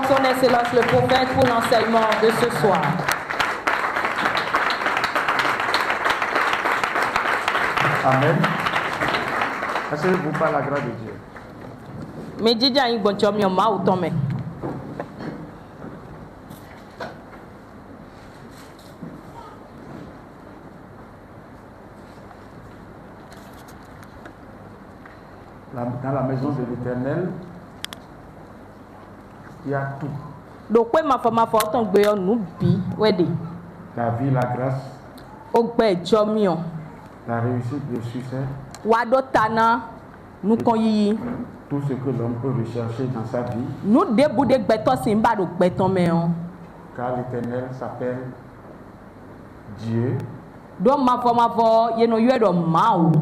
son excellence le prophète pour l'enseignement de ce soir. Amen. Asseyez-vous par la grâce de Dieu. Mais dis à une bonne chose, mais ma ou tombe. Dans la maison de l'Éternel, il y a tout. Donc, ma femme a fait un béon, nous bi, ouais, La vie, la grâce, au bé, jomion. la réussite, le succès, Wado tana, nous konyi. tout ce que l'homme peut rechercher dans sa vie, Nous débou de béton, c'est pas de béton, mais on. car l'Éternel s'appelle Dieu. Donc, ma femme a fait, y a no yé de maou.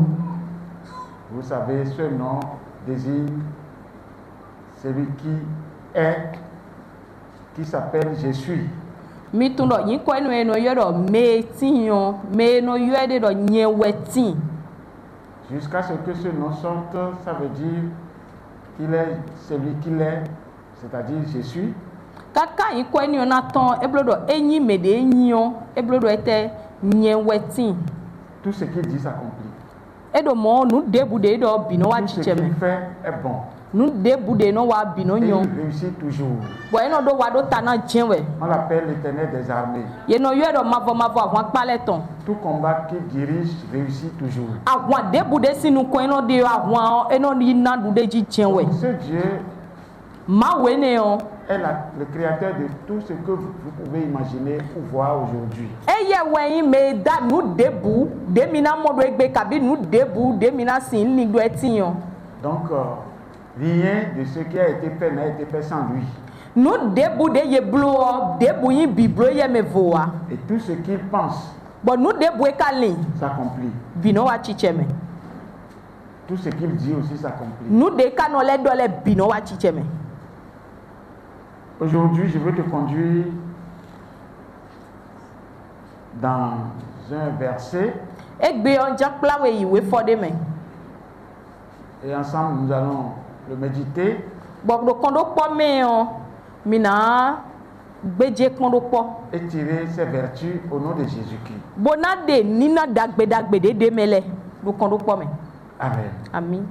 Vous savez, ce nom désigne celui qui est, qui s'appelle Je suis. Mi tun do yin ko enu eno yé do me tinyon, me no yé de do nye wetin. Jusqu'à ce que ce nom sorte, ça veut dire qu'il est celui qu'il est, c'est-à-dire Je suis. Kaka yin ko enu na ton, eblo do enyi me de enyon, eblo do ete nye wetin. Tout ce qu'il dit s'accomplit. E do mo nu debu de do bino wa Tout ce chicheme. qu'il fait est bon. Nu debu de no wa bino Et nyon. il réussit toujours. Bo eno do wa do tana jenwe. On l'appelle l'Éternel des armées. Ye no yé do mavo avon paleton. Tout combat qu'il dirige réussit toujours. Avon debu de sinu ko eno de avon eno ni na du de ji jenwe. Ce Dieu Ma wene on. est le créateur de tout ce que vous pouvez imaginer ou voir aujourd'hui. Eye wẹ̀yìn me da nu debu demina modo egbe kabi nu debu demina sin ni do etiyan. Donc, rien de ce qui a été fait n'a été fait sans lui. Nu debu de ye blo debu yin biblo ye me voa. Et tout ce qu'il pense Bon nu debu e kalin s'accomplit. bino wa chicheme. Tout ce qu'il dit aussi s'accomplit. Nu de kano le do le bino wa chicheme. Aujourd'hui, je veux te conduire dans un verset Egbe on jakpla we iwe fode me. et ensemble nous allons le méditer. Bon do kondo po me on mina gbeje kondo po. Et tirer ses vertus au nom de Jésus-Christ. Bona de nina dagbe de mele do kondo po me. Amen. Amen.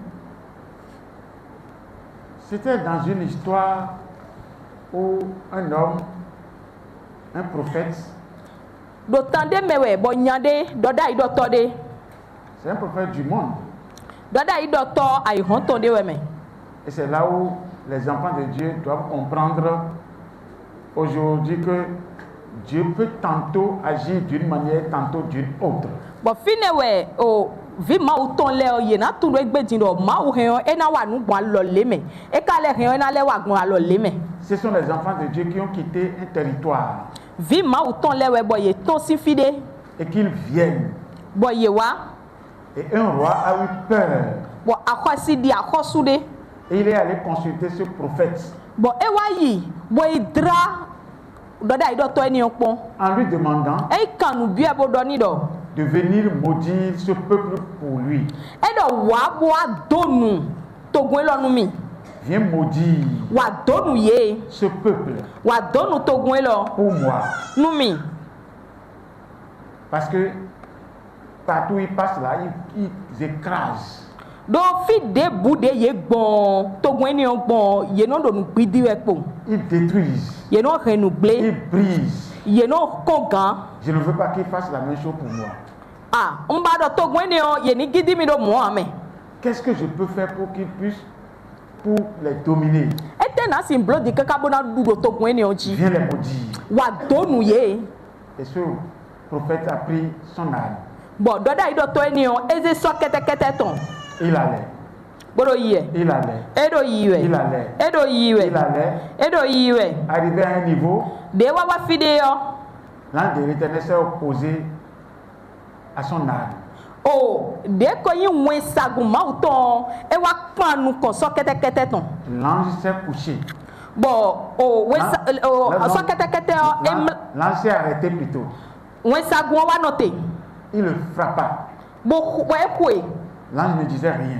C'était dans une histoire où un homme, un prophète, Do tande mewe bo nyade do da ido to de. c'est un prophète du monde. Do da ido to ai hon to de we me. Et c'est là où les enfants de Dieu doivent comprendre aujourd'hui que Dieu peut tantôt agir d'une manière, tantôt d'une autre. Bo fine we o vi ma u ton le o ye na tun do egbe jin do ma u hen e na wa nu gbon lo le me. E ka le hen na le wa gbon lo le me. Ce sont les enfants de Dieu qui ont quitté un territoire Vi ma u ton le we bo ye ton si fide. et qu'ils viennent. Bo ye wa Et un roi a eu peur. bo akwasi di akosu de. Et il est allé consulter ce prophète Bo e wa yi bo idra do da ido to eni opon. en lui demandant E kanu bi e bo do ni do. de venir maudire ce peuple pour lui. E do wa bo adonu togun lo nu mi. Viens maudire Wa donu ye. ce peuple Wa donu togun lo pour moi. nu mi. Parce que partout où ils passent là, ils écrasent. Do fi de bude ye gbon togun eni gbon ye no do nu gbidi we po. Ils détruisent. Ye no renu ble. Ils brisent. Ye no kongan. Je ne veux pas qu'ils fassent la même chose pour moi. Ah, on ba do togun eni ye ni gidi mi do mo ame. Qu'est-ce que je peux faire pour qu'ils puissent, pour les dominer? Ete na sin blo di kaka bona du do togun eni ji. Viens les maudire. Wa donu ye. Et ce prophète a pris son âme. Bo do da ido to eni eze so kete ton. Il allait. Boro yiwe. Il allait. Edo yiwe. Il allait. Edo yiwe. Il allait. Edo yiwe. Arrivé à un niveau, De wa wa fide yo. l'ange de l'Éternel s'est opposé à son âme. Oh, de ko yin wen sagun ma uton e wa panu kon so kete ton. L'ange s'est couché. Bon, oh, wen so kete L'ange s'est arrêté plutôt. wen sagun wa note. Il le frappa. Bo we kwe. L'ange ne disait rien.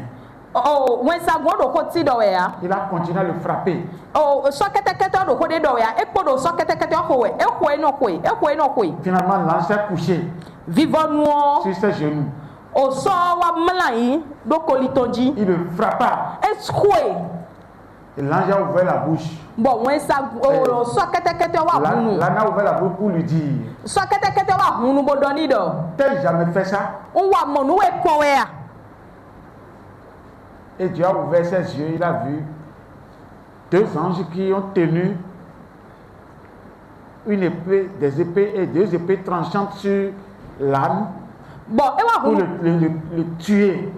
Oh, when Sagwan do Koti doya. Il a continué à le frapper. Oh, Sokete do Kode doya. Ekpodo Sokete Howe. Ekwe no kwe. Ekwe no kwe. Finalement, l'ange s'est couché Vivons-nous. sur ses genoux. O so wa mlai do kolitonji. Il le frappa. Eskwe. Et l'ange a ouvert la bouche. Bon, when Sagwan Sokete wa hunu. L'ange a ouvert la bouche pour lui dire, Sokete wa hunu bodoni do. t'as jamais fait ça? On wa monu e kwea. Et Dieu a ouvert ses yeux, il a vu deux anges qui ont tenu une épée, des épées et deux épées tranchantes sur l'âne Bon, e wa pour hunu. le tuer.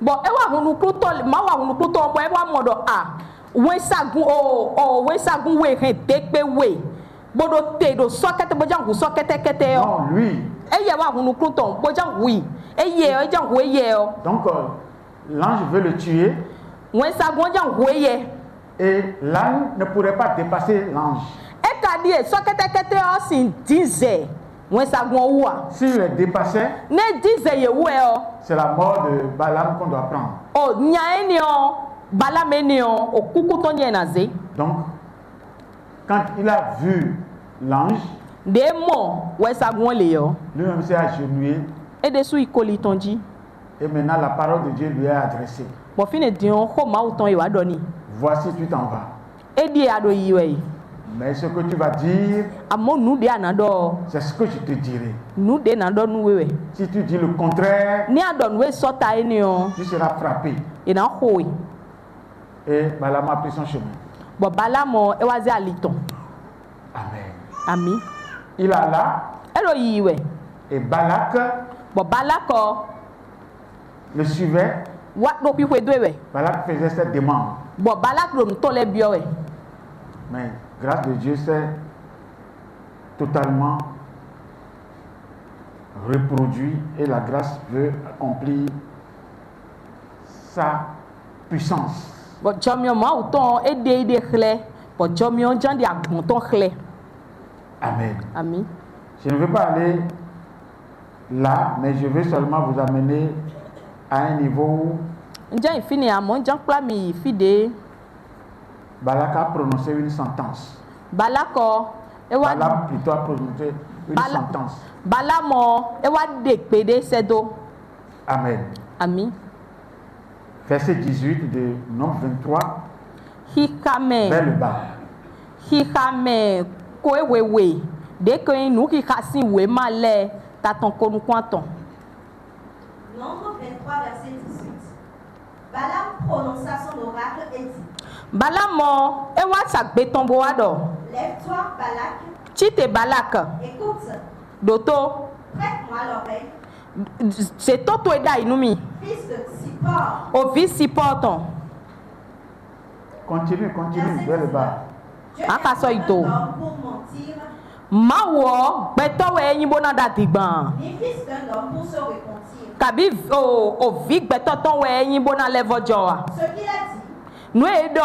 Bon, e wa hunu kluto, ma wa hunu kluto bo e wa modo a. When Sagun when Sagun we hen tekpe we. Bodo te do sokete bojangu sokete kete yo. Non, lui. E ye wa hunu kluto bojangu wi. E jangu e ye yo. Donc, l'ange veut le tuer When Sagun jangu e ye. et l'âne ne pourrait pas dépasser l'ange. E ka di e sokete kete yo sin dize. When Sagun wa. S'il le dépassait, Ne dize ye we yo. c'est la mort de Balaam qu'on doit prendre. O nya eni yo. Bala meni yo. O kuku to nye na ze. Donc, quand il a vu l'ange, De mo when Sagun le yo. lui-même s'est agenouillé E de sou ikoli tonji. et maintenant la parole de Dieu lui est adressée. Bon fine dion ko ma uton e wa doni. Voici, tu t'en vas. E di ado yiwe. Mais ce que tu vas dire, Amo nu de anado. c'est ce que je te dirai. Nu de nando nu wewe. Si tu dis le contraire, Ni adon we sota eni yo. tu seras frappé. E na hoi. Et Balaam a pris son chemin. Bo bala mo e wazi aliton. Amen. Ami. Il alla Elo yiwe. et Balak Bo bala ko le suivait. wa do pi hwe dowe. Balak faisait cette demande. Bo bala kro mto le biowe. Mais grâce de Dieu, c'est totalement reproduit et la grâce veut accomplir sa puissance. Bo jomio ma uton e de khle. Bo jomio jan di agbon ton khle. Amen. Ami. Je ne veux pas aller là, mais je veux seulement vous amener à un niveau où Njan ifini amon jan kla mi fide. Balak a prononcé une sentence. Bala ko e wa Balaam plutôt a prononcé une sentence. bala mo e wa de pede sedo. Amen. Ami. Verset 18 de Nombre 23 Hikame. vers le bas. Hikame ko e wewe. De ko nu ki kasi we male ta ton ko nu kwanton. Nombre 23, verset 18. Balaam prononça son oracle et dit, Bala mo e wa sagbe tombo wa do. lève-toi, Balak, Chite balak. écoute, Doto. prête-moi l'oreille, C'est toto e da inumi. fils de Zippor. O vi siporton. Continue, continue vers le bas. Dieu Ah, n'est pas ça, point il un do. homme pour mentir, Ma wo gbeto we yin bona da digban. ni fils d'un homme pour se repentir. Kabi o vi gbeto ton we yin bona levo joa. Ce qu'il a dit, Nu e do.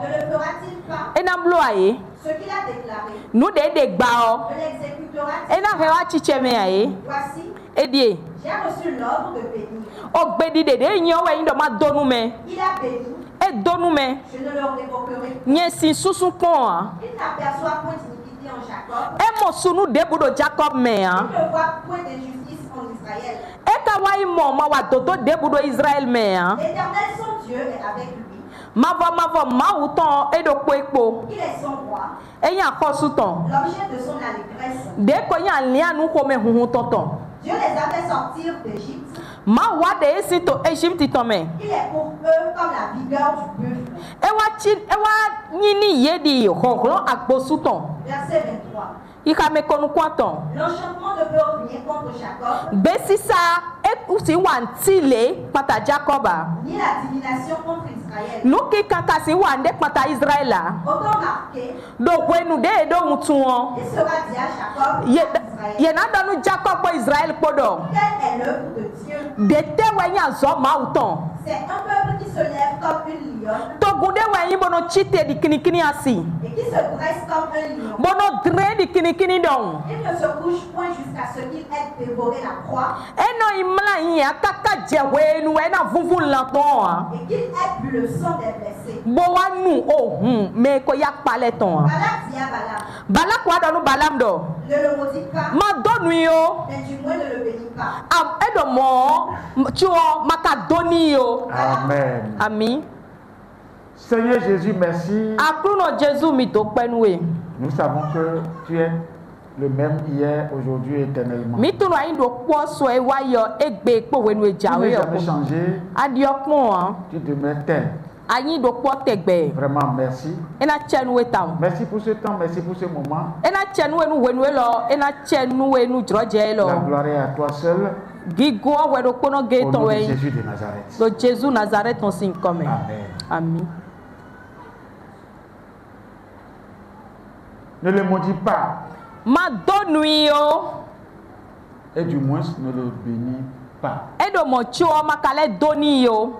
ne le fera-t-il pas? E na blo aye. Ce qu'il a déclaré, Nu de gba o. ne l'exécutera-t-il E na he wa chiche me aye. Voici, E die. j'ai reçu l'ordre de bénir. O gbedi de yin we yin do ma donu me. Il a béni, E donu me. je ne le révoquerai. Nye sin susu pon a. Il n'aperçoit point d'iniquité en Jacob, E mo sunu de budo Jacob me a. il ne voit point d'injustice en Israël. E ka wa imo ma wa dodo de budo Israel me a. L'Éternel, son Dieu, est avec lui. Mavo ma uton e do po ekpo. Il est son roi, E yan kosu ton. l'objet de son allégresse. De ko yan lian nu ko me huhu tonton. Dieu les a fait sortir d'Égypte. Ma wa de esi to Egypt to me. Il est pour eux comme la vigueur du buffle. E wa nyini yedi hohlo agbosu ton. Verset 23. Ika me konu kwanton. L'enchantement ne peut rien contre Jacob, Besisa e usi wantile pata Jacoba. ni la divination contre Israël. Nuki kankasi wande pata Israela. Autant marqué, Do kwenu de do mutuon. il sera dit à Jacob, Ye à Israël, ye na donu Jacob po Israel podo. quelle est l'œuvre de Dieu? De te wenya zo ma uton. C'est un peuple qui se lève comme une lionne To gude wenyi bono chite di kini asi. et qui se dresse comme un lion. Bono dre di kini don. Il ne se couche point jusqu'à ce qu'il ait dévoré la proie. Eno imla yin akaka jẹ̀wé nu ẹ̀ náà fúnfún lantọ́ à. et qu'il ait bu le sang des blessés. bó wá nù òhun mẹ kó yá palẹ̀ tán à. Balak dit à Balaam, Balak wà dánú Balaam dọ̀. ne le maudis pas, má dọ́nu yìí o. mais du moins ne le bénis pas. ẹ dọ̀ mọ́ tí wọ́n má ka dọ́ni yìí o. Amen. àmì. Seigneur Jésus, merci. àkúrò Jésù mi tó pẹ́nu ẹ̀. Nous savons que tu es le même hier, aujourd'hui et éternellement. mi tún àyìn tó pọ̀ sọ ẹ wáyọ ẹgbẹ́ pòwénu Tu ìjà n'as wẹ̀ jamais ọkọ. changé, adiọ́pọ̀n à. tu demeures tel. àyìn tó pọ̀ tẹ̀gbẹ́. Vraiment, merci. ẹ náà tiẹ̀nu ẹ̀ tàn. Merci pour ce temps, merci pour ce moment. ẹ náà tiẹ̀nu ẹ̀ nu wẹ̀nu ẹ̀ lọ ẹ náà tiẹ̀nu ẹ̀ nu jọ̀rọ̀jẹ̀ ẹ̀ lọ. La gloire est à toi seul. gígó ọ̀wẹ̀ tó kpọ́nọ́ gé Au tán nom de wẹ̀ yìí. Jésus de Nazareth. lo Jésus Nazareth tán sí nǹkan mẹ́. Amen. àmì. Ne le maudis pas má dọ́nu yìí o. et du moins ne le bénis pas. ẹ dọ̀ mọ̀ tí o má kalẹ̀ dọ́ni yìí o.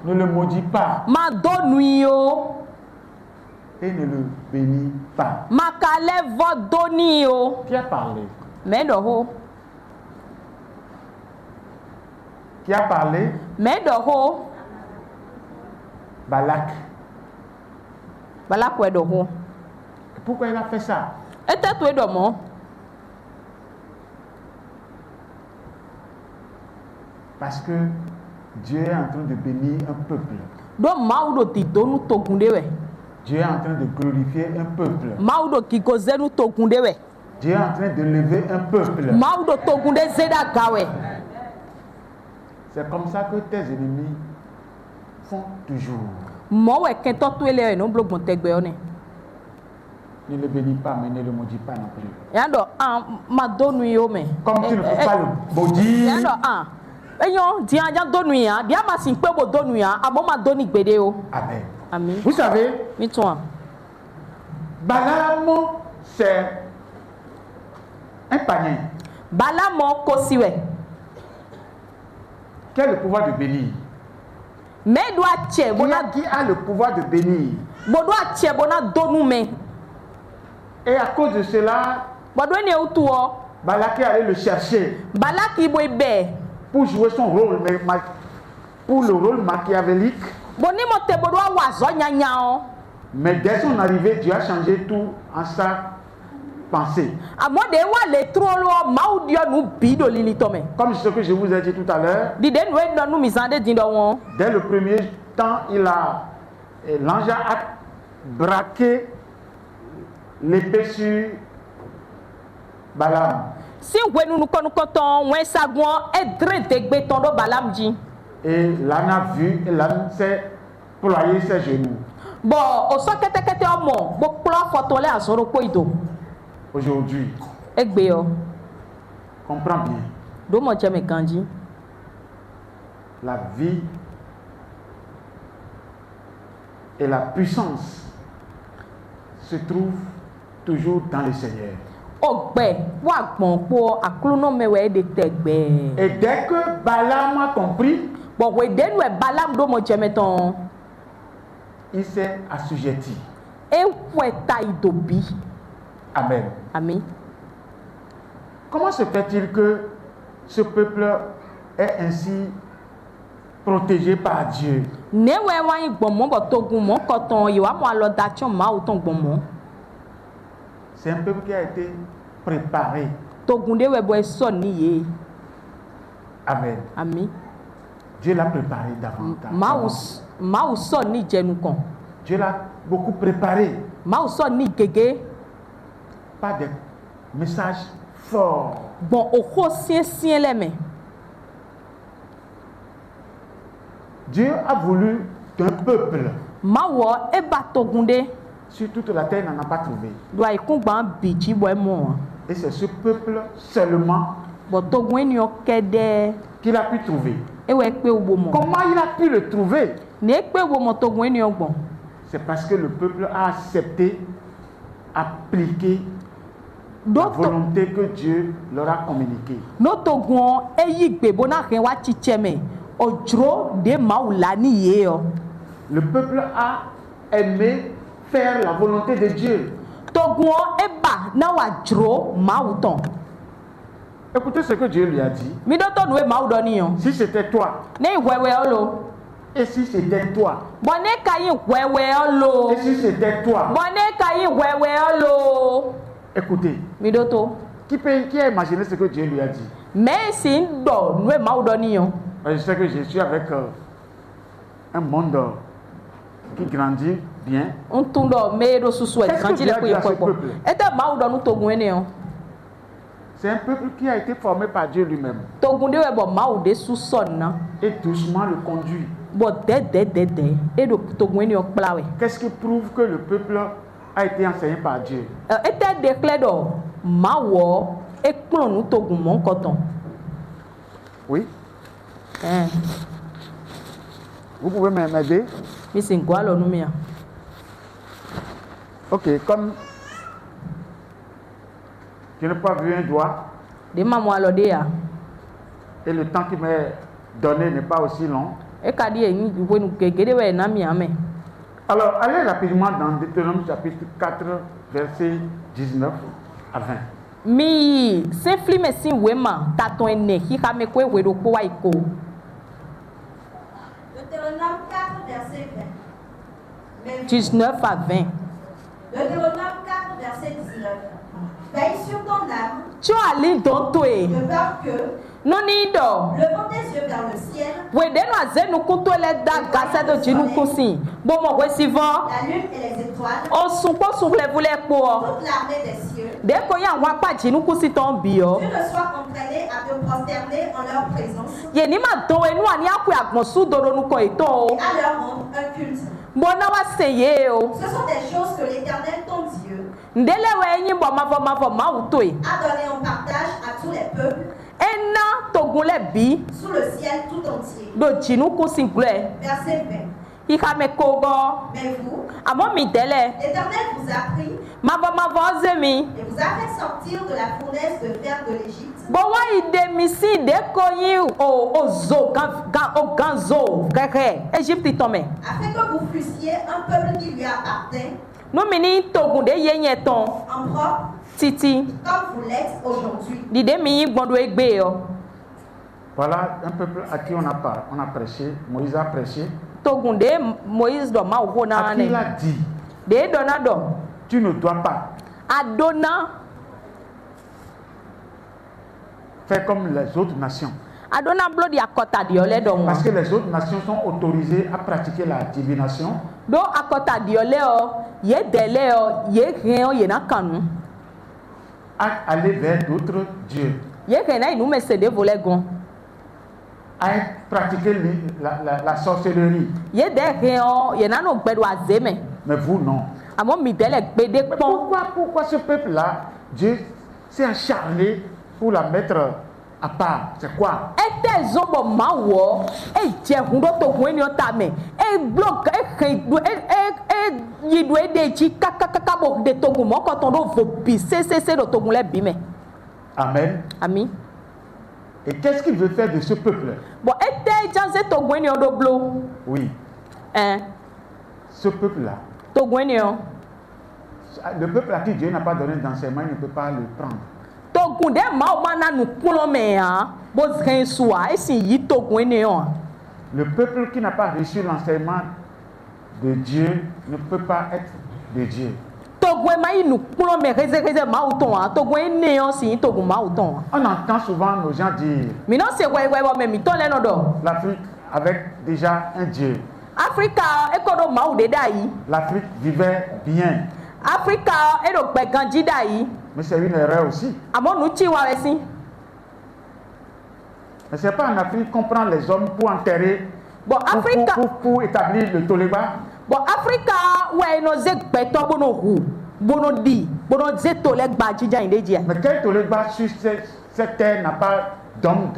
Ne le maudis pas má dọ́nu yìí o. et ne le bénis pas. má kalẹ̀ vọ́ dọ́ni yìí o. Qui a parlé? mẹ́dọ̀ ho. Qui a parlé? mẹ́dọ̀ ho. Balak. Balak wẹ̀ dọ̀ ho. Pourquoi il a fait ça? ẹ tẹ́ tó ẹ dọ̀ mọ́. Parce que Dieu est en train de bénir un peuple. do maaw do ti donu togun de wɛ. Dieu est en train de glorifier un peuple. maaw do kiko zenu togun de wɛ. Dieu est en train de lever un peuple. maaw do togun de zeda ga wɛ. C'est comme ça que tes ennemis font toujours. mɔ wɛ kɛntɔ to ele wɛ n'o bolo gbɔntɛgbɛ yɔ ne. Ne le bénis pas, mais ne le maudis pas non plus. yan dɔ ma donu yi o mɛ. Comme tu ne peux pas le maudire, yan dɔ eyɔn diɲɛ ja donu yi yan diɲɛ ma si kpe bo donu yan a bɔ ma doni gbede o. Amen. ami. Vous savez, mi tún wa. Balaam, c'est un païen bala mɔ kosi wɛ. qui a le pouvoir de bénir. mɛ do a cɛ bona Qui a le pouvoir de bénir. bo do a cɛ bona donu mɛ. Et à cause de cela, bɔdɔ ni ewu tu wɔ. Balak est allé le chercher bala k'i bo bɛɛ. pour jouer son rôle, mais pour le rôle machiavélique. bon ni mo te bo do a wa zɔ nyanya o. Mais dès son arrivée, Dieu a changé tout en sa pensée. àmọ́ de wa le tró lọ maaw diɔ nu bi do lili tɔmɛ. Comme ce que je vous ai dit tout à l'heure, dìde nu enɔ nu mizan de din dɔ wɔn. dès le premier temps, l'ange a braqué l'épée sur Balaam. si wɛ nunukɔnukɔtɔn wɛn sagbɔn edre degbe tɔn do Balaam dzi. Et l'âne a vu, et l'âne s'est ployé ses genoux. bɔn o sɔ kɛtɛkɛtɛ ɔmɔ bo kplɔ fɔtɔ lɛ azɔrɔ kpo yi do. Aujourd'hui, egbe yɔ comprends bien, do mɔ jɛmɛ kan dzi. la vie et la puissance se trouvent toujours dans le Seigneur. ɔgbɛ wa gbɔn kpɔ aklonɔmɛwɛ de tɛ gbɛɛ. Et dès que Balaam a compris, bɔn wɛdenu yɛ Balaam do mɔ jɛmɛ tɔn. il s'est assujetti. ewɛ ta yi do bi. Amen. ami. Comment se fait-il que ce peuple est ainsi protégé par Dieu? ne wɛ wa yi gbɔn mɔ bɔ togun mɔ kɔtɔn yi wa mɔ alɔ da tsɔn maaw tɔn gbɔn mɔ. C'est un peuple qui a été préparé. togun de wɛ bɔ esɔ ni ye. Amen. ami. Dieu l'a préparé davantage. maaw sɔ ni jɛnu kɔn. Dieu l'a beaucoup préparé maaw sɔ ni gege. par des messages forts. bɔn o ko siɛsiɛ lɛ mɛ. Dieu a voulu qu'un peuple mawɔ e ba togun de. sur toute la terre n'en a pas trouvé. do ayi kun gban bi tsi bɔ emɔ. Et c'est ce peuple seulement bɔn togun eniyan kɛ dɛ. qu'il a pu trouver. ewɛ kpe wo mɔ. Comment il a pu le trouver? ne kpe wo mɔ togun eniyan gbɔn. C'est parce que le peuple a accepté, appliqué do la to volonté que Dieu leur a communiquée. no togun eyi gbe bona hɛn wa tsi tsɛ mɛ ɔdzro de maaw la ni ye yɔ. Le peuple a aimé faire la volonté de Dieu. togun eba na wa dzro maaw tɔn. Écoutez ce que Dieu lui a dit. Mi do to nu e mau do ni yo. Si c'était toi, Ne wewe olo. et si c'était toi, Bo ne ka yi wewe olo. et si c'était toi, Bo ne ka yi wewe olo. écoutez, Mi do to. qui a imaginé ce que Dieu lui a dit? Mais si do nu e mau do ni yo. Je sais que je suis avec un monde qui grandit bien. Un tundo me do susu e Qu'est-ce que grandi Dieu le a ko dit ye à ce ko. peuple? Ete mau do nu togun ene yo. C'est un peuple qui a été formé par Dieu lui-même. Togun de we bo mau de su son na. Et doucement le conduit. Bo de. E do togun ene yo kpla we. Qu'est-ce qui prouve que le peuple a été enseigné par Dieu? Ete declare do mawo e kplo nu togun mon koton. Oui. Vous pouvez m'aider? Mi sin gwa lo nu mi ya. Ok, comme je n'ai pas vu un doigt De ma mo alo de ya. et le temps qui m'est donné n'est pas aussi long. E ka di e ni we nu gegede we na mi ame. Alors, allez rapidement dans Deutéronome chapitre 4, versets 19 à 20. Mi se fli me sin we ma taton ene hi ka me ko we do ko wa iko. Deutéronome 4, verset 20. Mais vous, 19 à 20. Deutéronome 4, verset 19. Veille sur ton âme, Tu ali don to e. de peur que, No ni do. levant tes yeux vers le ciel, We de no aze nu kunto le da gasa do jinu kusin. Bo mo we si vo. la lune et les étoiles, O sun po sun le vule po. toute l'armée des cieux, De ko ya wa pa jinu kusin ton bi o. tu ne sois entraîné à te prosterner en leur présence Ye ni ma don enu ani apu agbon su do nu ko ito o. et à leur rendre un culte. Bo na wa se ye o. Ce sont des choses que l'Éternel, ton Dieu, Ndele we nyi bo ma ma uto e. a donné en partage à tous les peuples Ena togun le bi sous le ciel tout entier. do jinu kusin gle. Verset 20. I ka me ko go. Mais vous, Amo mi dele. l'Éternel vous a pris Ma zemi. et vous a fait sortir de la fournaise de fer de l'Égypte, Bo wa ide mi si de ko yi o zo gan zo keke Egypte to me. afin que vous fussiez un peuple qui lui appartient, No mi ni togun de ye yen ton en propre, titi. comme vous l'êtes aujourd'hui. Di de mi yi gbon do egbe o. Voilà un peuple à qui on a prêché, Moïse a prêché, Togun de Moïse do ma wo na à qui ne. il a dit, De do na do. tu ne dois pas Adona faire comme les autres nations. Adona blo di akota di ole do mo. Parce que les autres nations sont autorisées à pratiquer la divination, Do akota di ole o ye dele o ye hen o ye na kanu. à aller vers d'autres dieux, Ye hen na inu me se de vole gon. à pratiquer la sorcellerie. Ye de hen o ye na no gbedo azeme. Mais vous, non. Amo mi dele gbede Mais pon. pourquoi ce peuple-là, Dieu s'est acharné pour la mettre à part? C'est quoi? Ete zobo ma wo e je hun do togun eni o ta me. E block e hen do yi do e de ji kaka bo de togun mo ko ton do vo bi se do togun le bi me. Amen. Ami. Et qu'est-ce qu'il veut faire de ce peuple? Bon ete janse togun eni o do blo. Oui, ce peuple-là, Togun eni o. le peuple à qui Dieu n'a pas donné d'enseignement, il ne peut pas le prendre. Togun de ma o ma na nu kulo me ha. Bo zhen suwa e sin yi togun eni o. Le peuple qui n'a pas reçu l'enseignement de Dieu ne peut pas être de Dieu. Togun ma yi nu kulo me reze ma o ton ha. Togun eni o sin togun ma o ton. On entend souvent nos gens dire Mi no se we bo me mi ton le no do. l'Afrique avec déjà un Dieu. Africa ekodo ma o de da yi. L'Afrique vivait bien. Africa edo gbe ganji da yi. Mais c'est une erreur aussi. Amo nu chi wa we sin. Mais ce n'est pas en Afrique qu'on prend les hommes pour enterrer, Bon Africa pour établir le toléba. bon Africa we no ze gbe to bono hu. Bono di, bono ze to le gba jija inde ji. Mais quel toléba sur cette terre n'a pas d'homme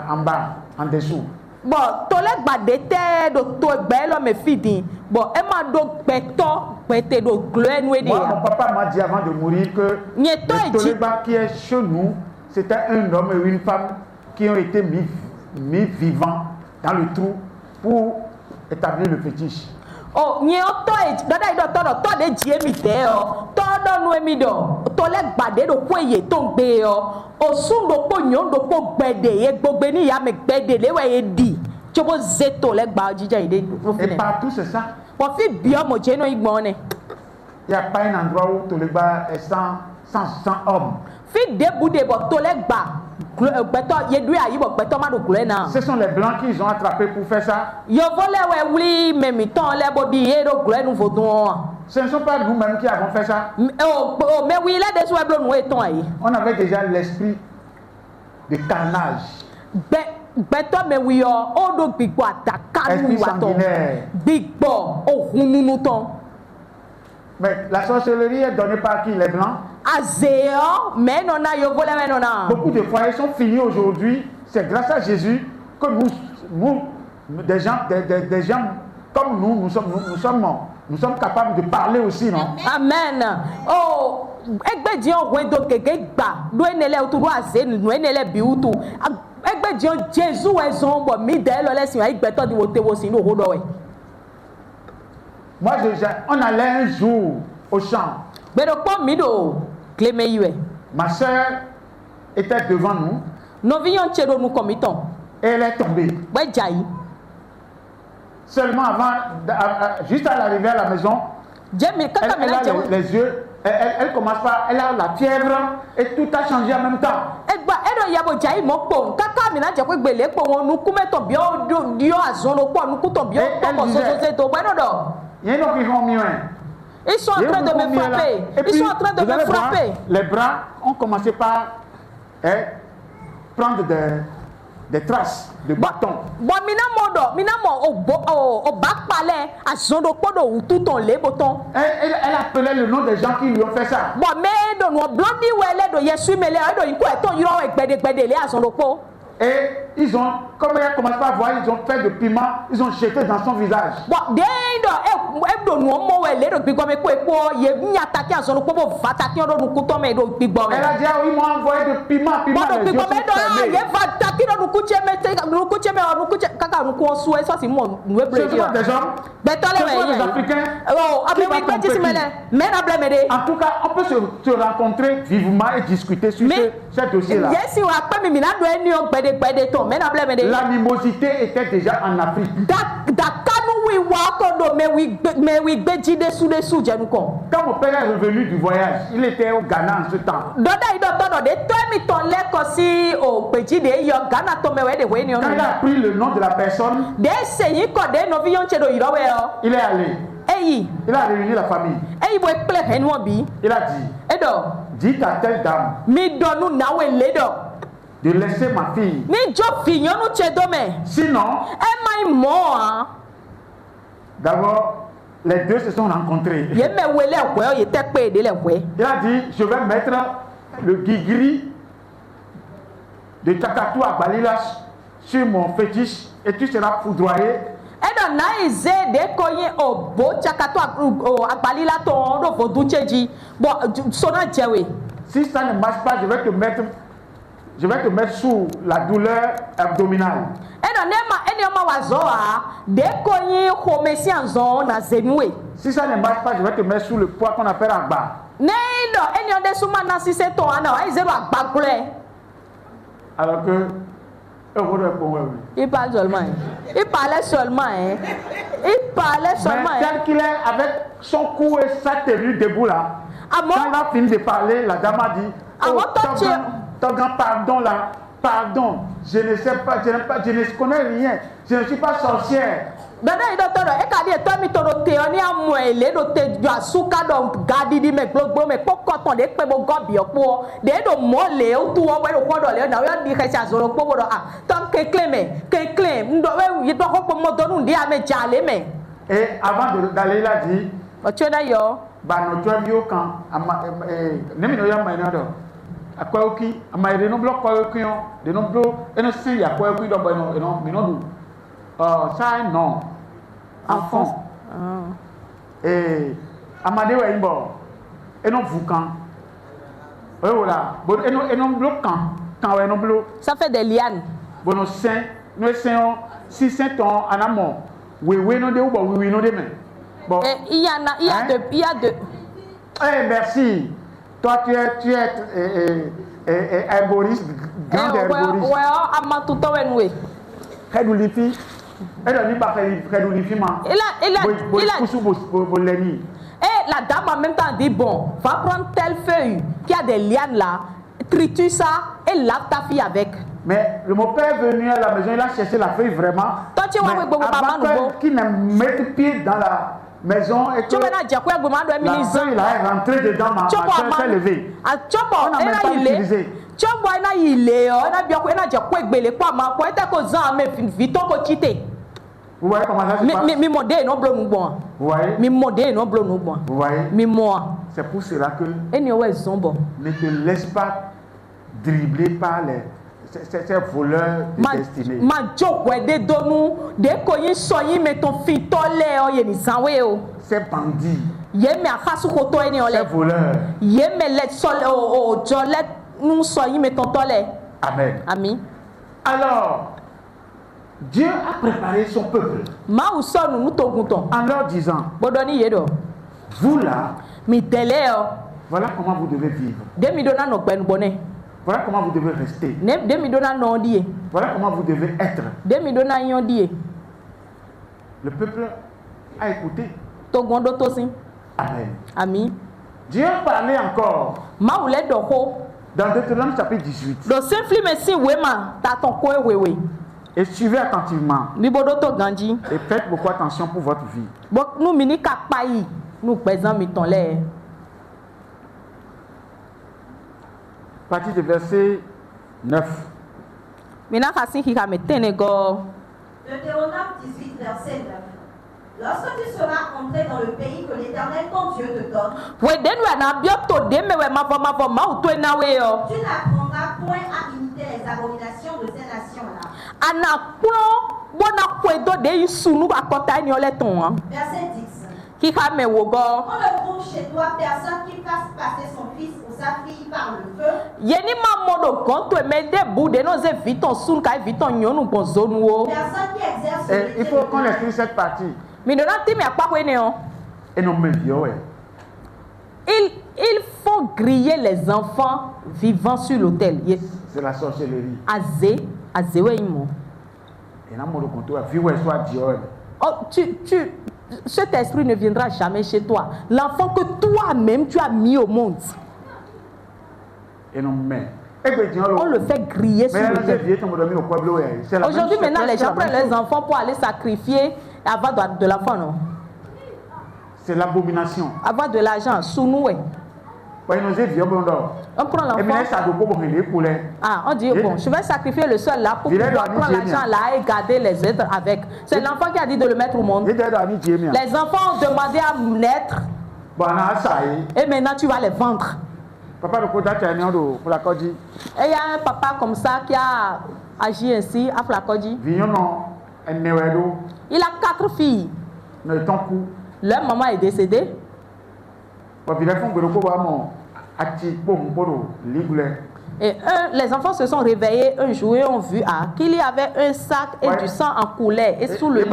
en bas, en dessous? Bon to le gba de te do to gbe lo me fidin. Bon e ma do gbe to gbe te do glo enu e de. Moi, mon papa m'a dit avant de mourir que le toléba qui est chez nous, c'était un homme et une femme qui ont été mis vivants dans le trou pour établir le fétiche. Oh, nye o to e dada ido to de ji emi te o. To do no emi do to le gbade do ko ye to ngbe yo osun do po nyon do po gbede ye gbogbe ni ya me gbede le we ye di chobo zeto le gba ojija ide. Et partout c'est ça. Bon fi bio mo je no igbon ne. Il n'y a pas un endroit où Tolegba est sans hommes. Fi debu de bo to le gba gbeto ye du ayi bo gbeto ma do gure na. Ce sont les blancs qui ont attrapé pour faire ça. Yo vole we wli memi ton le bo di ye do gure nu vodun. Ce ne sont pas nous-mêmes qui avons fait ça. Oh mais oui là des weblo nu eton ayi. On avait déjà l'esprit de carnage. Beto me wi yo o do gbigbo ataka nu wa ton. Gbigbo ohununu ton. Mais la sorcellerie est donnée par qui? Les blancs. Azeo, mais non a yo volé mais non a. Beaucoup de foyers sont finis aujourd'hui. C'est grâce à Jésus que nous des gens comme nous sommes capables de parler aussi, non? Amen. Oh, egbe di on wendo gege gba do enele otu ro aze nu enele bi utu. Egbe di on Jésus e zon bo mi de lo lesin ai gbeto di wote wo sin no ho do we. Moi, on allait un jour au champ. Ma soeur était devant nous. Et elle est tombée. Seulement juste à l'arrivée à la maison, elle a les yeux, elle commence par, elle a la fièvre et tout a changé en même temps. Il y a un autre qui vont mieux. Ils sont en train de me frapper. Ils sont en train de me frapper. Les bras ont commencé par prendre des traces de bâton. Bon, Elle appelait le nom des gens qui lui ont fait ça. Bon, et ils ont, comme elle commence par voir, ils ont fait de piment, ils ont jeté dans son visage. Elle a dit, ah oui, ils m'ont envoyé de piment, les yeux ce sont des hommes, ce sont des Africains. En tout cas, on peut se rencontrer vivement et discuter sur ce dossier-là. L'animosité était déjà en Afrique. Quand mon père est revenu du voyage, il était au Ghana en ce temps. Quand il a appris le nom de la personne, il est allé. Il a réuni la famille. Il a dit, dites à telle dame de laisser ma fille. Sinon, d'abord, les deux se sont rencontrés. Il a dit, je vais mettre le guigri de Takatou à Balila sur mon fétiche et tu seras foudroyé. Si ça ne marche pas, je vais te mettre sous la douleur abdominale. Si ça ne marche pas, je vais te mettre sous le poids qu'on appelle Agba. Alors que il parle seulement. Il parlait seulement. Il parlait seulement. Mais tel qu'il est avec son cou et sa tenue debout là. Quand il a fini de parler, la dame a dit, ton grand pardon là, pardon, je ne sais pas, je ne connais rien, je ne suis pas sorcière. Et avant d'aller, il a dit, Akwauki, ama de nombro kwauki on, de nombro, eno si ya kwauki do bo eno minodu. Ça non. Enfant. Et amade wa imbo. Eno vukan. Voilà, bon eno bloquant, quand eno blo. Ça fait des lianes. Bon saint, nous saint si saint on anamo. Oui no de ou bo oui no de men. Bon. Il y a deux. Eh, merci. Toi, tu es herboriste, grand herboriste. Ouais, ama tout temps ouais. Redoulifi. Elle a dit pas redoulifi ma. Il a. Et la dame en même temps dit bon, va prendre telle feuille qui a des lianes là, triture ça et lave ta fille avec. Mais mon père est venu à la maison, il a cherché la feuille vraiment. Toi tu vois avant qu'il ne mette pied dans la maison et que la feuille là est rentrée dedans, ma soeur s'est levée. On n'a même pas utilisé. Vous voyez comment ça se passe? Vous voyez? C'est pour cela que ne te laisse pas dribbler par ces voleurs de destinée. Ces bandits. Ces voleurs. Amen. Amen. Alors, Dieu a préparé son peuple en leur disant, vous là, voilà comment vous devez vivre. Voilà comment vous devez rester. Voilà comment vous devez être. Le peuple a écouté. Amen. Amen. Dieu a parlé encore dans Deutéronome chapitre 18. Et suivez attentivement. Et faites beaucoup attention pour votre vie. Partie de verset 9. Deutéronome 18, verset 9. Lorsque tu seras entré dans le pays que l'Éternel ton Dieu te donne, tu n'apprendras point à imiter les abominations de ces nations-là. Verset 10. On ne trouve chez toi personne qui fasse passer son fils ou sa fille par le feu. Personne qui exerce le Il faut qu'on écrive cette partie. Et non, mais il faut griller les enfants vivant sur l'autel. c'est la sorcellerie. Cet esprit ne viendra jamais chez toi. L'enfant que toi-même tu as mis au monde. Et non, mais on le fait griller sur l'autel. Aujourd'hui, maintenant, les gens prennent leurs enfants pour aller sacrifier et avoir de l'enfant, non? C'est l'abomination. Avoir de l'argent, sous nous. On prend l'enfant. Ah, on dit, bon, je vais sacrifier le seul là pour pouvoir prendre l'argent là et garder les autres avec. C'est l'enfant qui a dit de le mettre au monde. Les enfants ont demandé à naître. Et maintenant, tu vas les vendre. Et il y a un papa comme ça qui a agi ainsi à Flakodji. Il a 4 filles. Leur maman est décédée. Et les enfants se sont réveillés un jour et ont vu qu'il y avait un sac et du sang en coulait et sous le lit.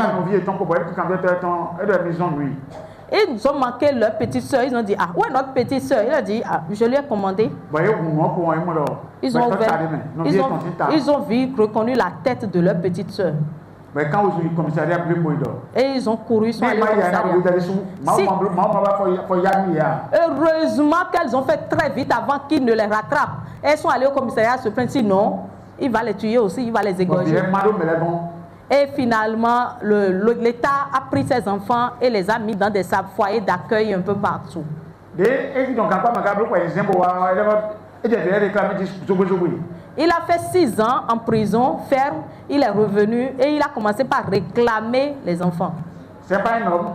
Ils ont manqué leur petite soeur. Ils ont dit, où est notre petite soeur? Il a dit, je lui ai commandé. Ils ont ouvert, ils ont vu, reconnu la tête de leur petite soeur. Et ils ont couru, ils sont allés au commissariat. Heureusement qu'elles ont fait très vite avant qu'ils ne les rattrapent. Elles sont allées au commissariat se plaindre, sinon il va les tuer aussi, il va les égorger. Et finalement, l'État a pris ses enfants et les a mis dans des foyers d'accueil un peu partout. Il a fait 6 ans en prison ferme, il est revenu et il a commencé par réclamer les enfants. C'est pas un homme.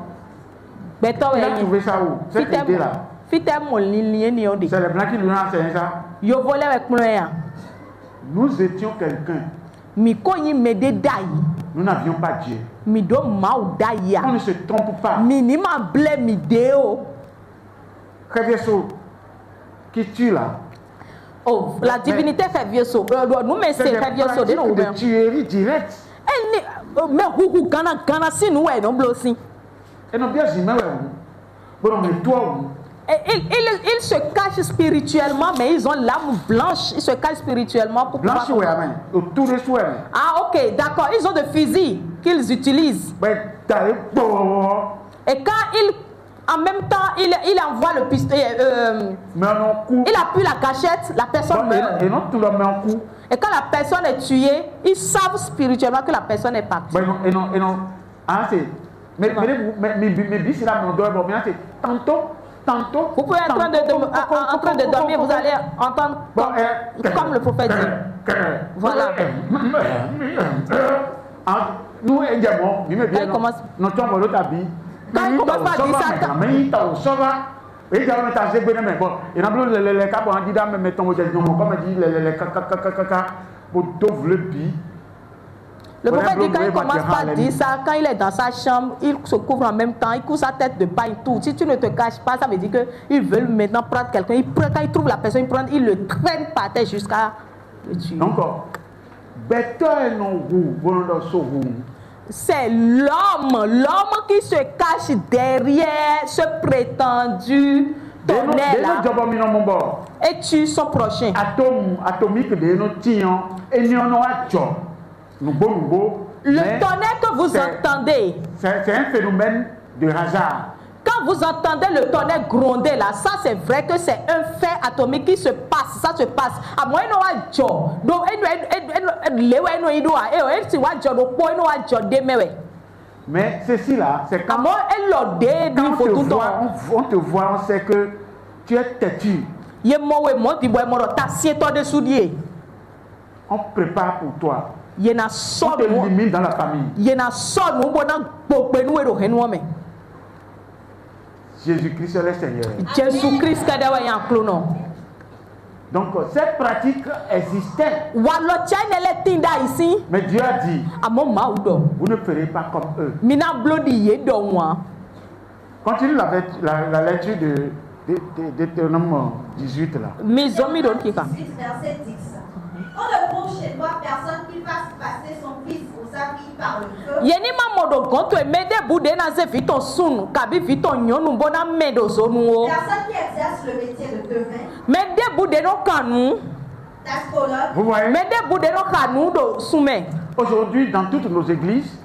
Il a trouvé ça où? Cette idée-là. C'est les blancs qui lui ont enseigné ça. Nous étions quelqu'un. Nous n'avions pas Dieu. On ne se trompe pas. Qui tue là? Oh, la divinité fait vieux saut. Nous, mais c'est fait vieux saut. De tuerie directe. Mais où Ghana si nous non blossi. Et non bien si mais bon mais toi Ils se cachent spirituellement, mais ils ont l'âme blanche. Ils se cachent spirituellement pour pouvoir... Blanche, oui, amen. Autour de soi. Ah, ok, d'accord. Ils ont des fusils qu'ils utilisent. Et quand en même temps, il envoie le pistolet. Il appuie la gâchette, la personne meurt. Et quand la personne est tuée, ils savent spirituellement que la personne est partie. Tantôt, vous pouvez être en train de dormir, vous allez entendre comme le prophète dit. Voilà. Nous, quand il commence par dire ça, le prophète dit quand il commence par dire ça, quand il est dans sa chambre, il se couvre en même temps, il couvre sa tête de paille, tout. Si tu ne te caches pas, ça veut dire qu'ils veulent maintenant prendre quelqu'un. Quand ils trouvent la personne, ils le traînent par terre jusqu'à le tuer. C'est l'homme qui se cache derrière ce prétendu tonnerre et tue son prochain. Le tonnerre que vous entendez, c'est un phénomène de hasard. Quand vous entendez le tonnerre gronder là, ça c'est vrai que c'est un fait atomique qui se passe, ça se passe. À moins mais ceci là, c'est quand on te voit, on sait que tu es têtu. On prépare pour toi. On te limite dans la famille. Jésus-Christ est le Seigneur. Donc cette pratique existait. Mais Dieu a dit, vous ne ferez pas comme eux. Continue la lecture de Deutéronome 18 là. Verset 10. On ne trouve chez toi personne qui fasse passer son fils ou sa fille par le feu. Personne qui exerce le métier de devin. Vous voyez? Aujourd'hui, dans toutes nos églises,